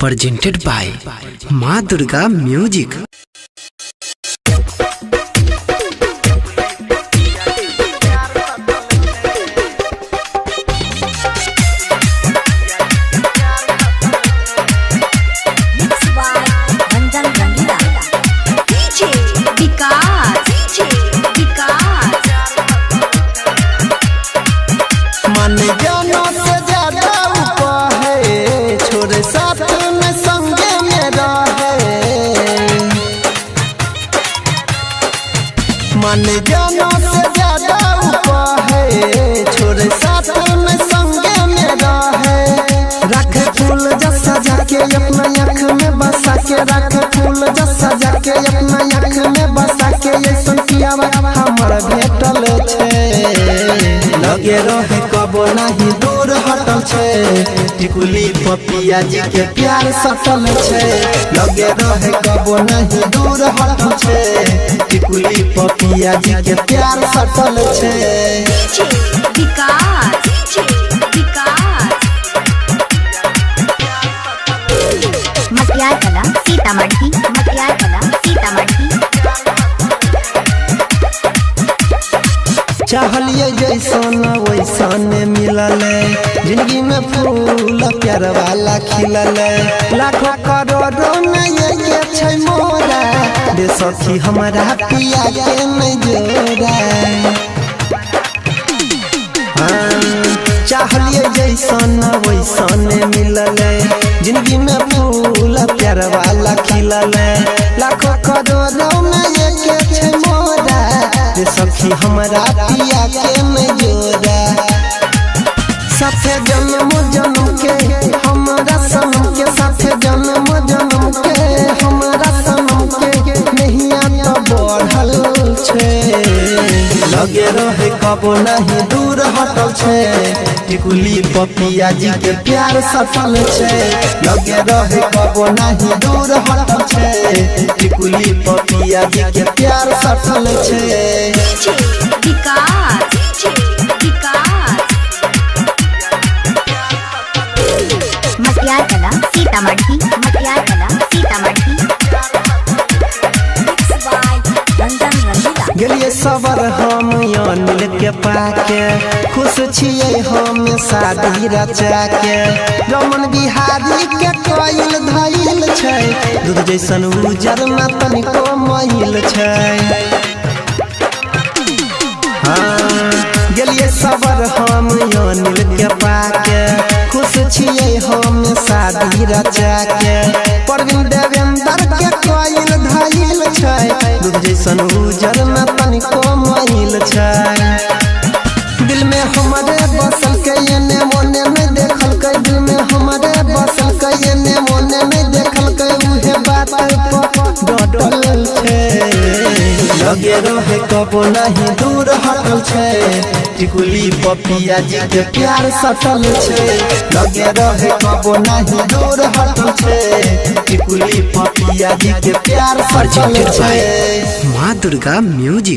presented by माँ Durga music. मन जानो से ज्यादा ऊपर है, छोरे साथ में संगे में रहे। मन जानो से ज्यादा ऊपर है, छोरे साथ में संगे में रहे। रखे फूल जैसा जाके अपना आँख में बसा के, रखे फूल जैसा जाके अपना आँख में बसा के, ये सुनकिया हमर भेटल छे। लगे रहे कबो नहीं दूर हटल छे, टिकुली पपिया जी के प्यार सटल छे। लगे रहे कबो नहीं दूर हटल छे, टिकुली पपिया जी के प्यार सटल छे। मटियार कला सीतामढ़ी, मटियार कला सीतामढ़ी। चाहलिए जैसन वैसन मिलल, जिंदगी में फूल प्यार वाला खिलल। लाखों करोड़ों में ये छै मोरा, दे सखी हमारा पिया के नहीं जोड़ा। चाहलिए जैसन वैसन मिलल, जिंदगी में फूल प्यार वाला खिलल। लाखों करोड़ों में ये छै मोरा, दे सखी हमारा पिया के में जोड़ा। साथे जन्म जन्म के हमारा सनम के, साथे जन्म जन्म के हमारा सनम के, नहिया तो बढ़ल छे। लगे रहे कबो नहीं दूर हटल छे, टिकुली पपिया जी के प्यार सटल छे। लगे रहे कबो नहीं दूर हटल छे, टिकुली पपिया जी के प्यार सटल छे। मटियार कला सीतामढ़ी, मटियार कला सीतामढ़ी। गेलिए सबर हम अनिल के पाके, खुश छिए हम शादी रचा के। रमन बिहारी के कोयल धइल छै, दूध जैसन उजर में तनिको महिल छै। गेलिए सबर हम अनिल के पाके, खुश छिए हम शादी रचा के। प्रवीण देवेंद्र के कोयल धइल छै, दूध जैसन उजर में तनिको महिल छै। दिल में हमारे बसल के एने मोने में देखल के, दिल में हमारे बसल के एने मोने में देखल के, उहे बात पर डटल छे। लगे रहे कबो नहीं दूर हटल छे, टिकुली पपिया जी के प्यार सटल छे। लगे रहे कबो नहीं दूर हटल छे, टिकुली पपिया जी के प्यार सटल छे। माँ दुर्गा म्यूजिक।